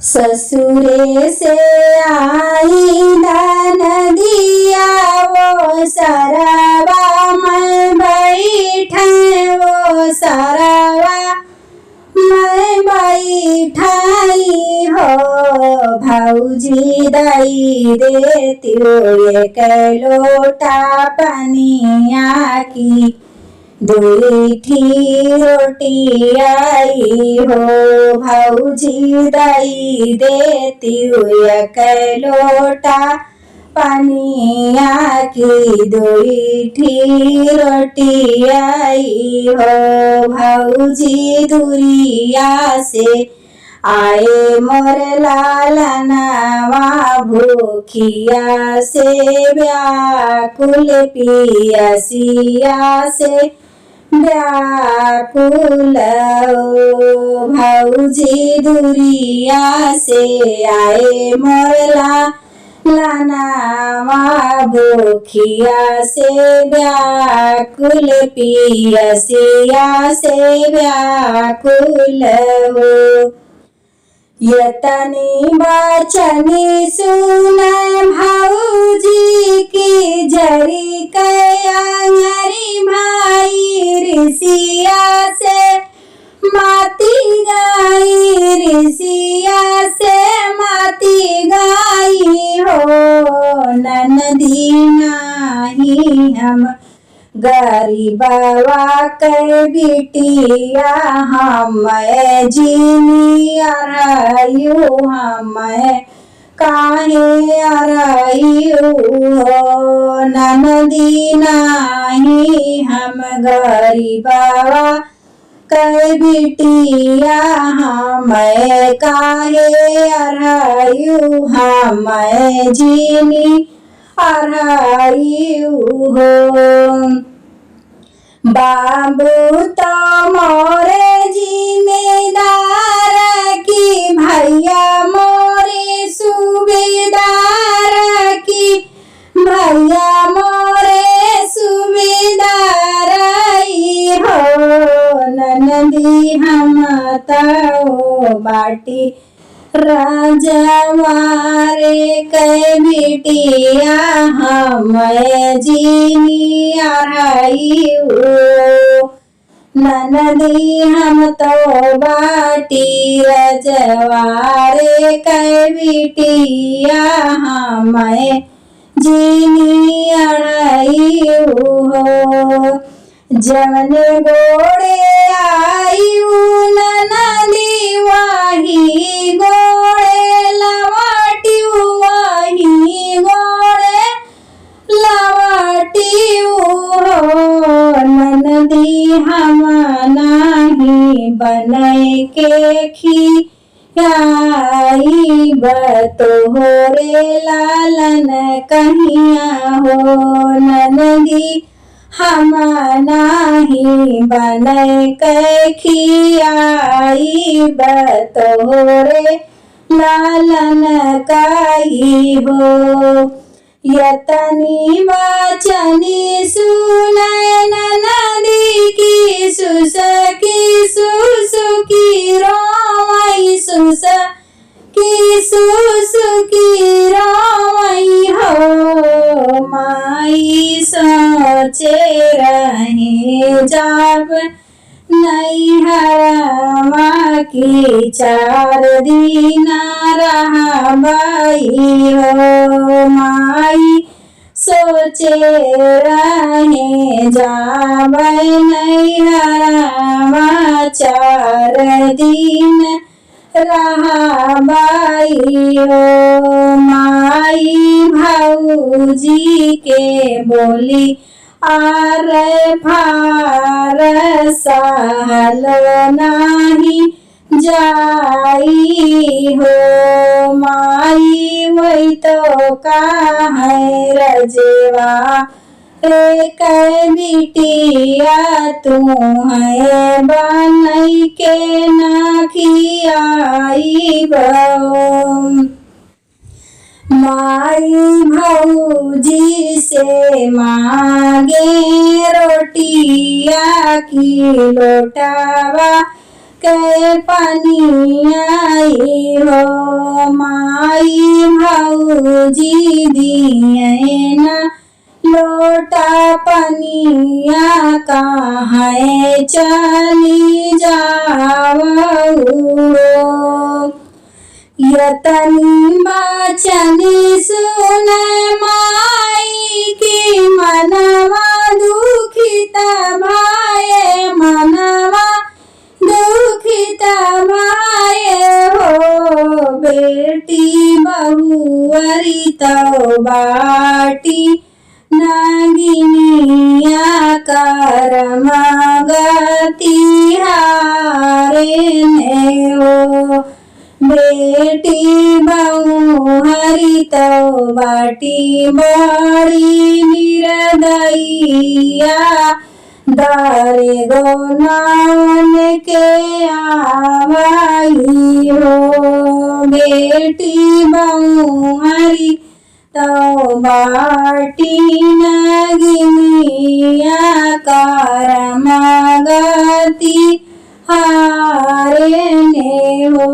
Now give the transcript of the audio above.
ससुरे से आई दान दिया वो सरवा मैं बैठे वो सरवा मैं बैठाई हो भौजी दई देती एक लोटा पनिया की दूठी रोटी आई हो भौजी दई देती एक लोटा पनिया की दूठी रोटी आई हो भौजी दुरिया से आए मोर लालनवा भूखिया से व्याकुल पियसिया से व्याकुल भौजी दुरिया से आए मोर लालनवा भूखिया से व्याकुल पियसिया से व्याकुल हो। यतनी बचनी सुन भौजी की जरी कयांगरी भाई ऋषिया से माती गाई ऋषिया से माती गाई हो ननदी नाही हम गरीबवा के बिटिया हम जीनी अरयू हम काहे अरयू हो ननदी नाही हम गरीबवा के बिटिया हम काहे अरयू हम जीनी अरयू हो। बाबू तो मोरे जिम्मेदार की भैया मोरे सूबेदार की भैया मोरे सूबेदार हो ननदी हम तो बाटी राजवारे के बिटिया हम जीनी अरयू ननदी हम तो बाटी रजवारे के बिटिया हम जीनी अरयू हो। जवन गोड़े आयु ननदी वाही गोड़े लवाटियू वाही गोड़े लवाटियू हो ननदी हम नाही बनय के खियाई बतोहरे लालन कहिया हो ननदी हम नाही बनय के खियाई बतोरे लालन काई हो। यतनी वचनी सुनय ननदी की सुसकी सुसुकी रोई सुसुकी रोई हो माई सोचे रहे जब नैहरवा की 4 दिन रहबाई हो माई सोचे रहे जब नैहरवा 4 दिन रहबाई हो माई भौजी के बोली आर फार सहल नाही जाई हो माई वही तो का है रजवा एक बिटिया तू है बनई के ना खियाई बो माई भौजी से मांगे रोटिया की लोटावा के पानी आई हो लोटा पनिया कहाँ चली जावहु यतनी बचनी सुन माई की मनवा दुखित भाए मनवा दुखित भाए हो बेटी बहुअरी तो बाटी नागिनिया कर्म गति हारे ने हो बेटी बहुअरी तो बाटी बड़ी निर्दयिया दारे गो नान के आवाई हो बेटी बहुअरी तो बाटी नगिनिया कर्म गति हारे ने हो।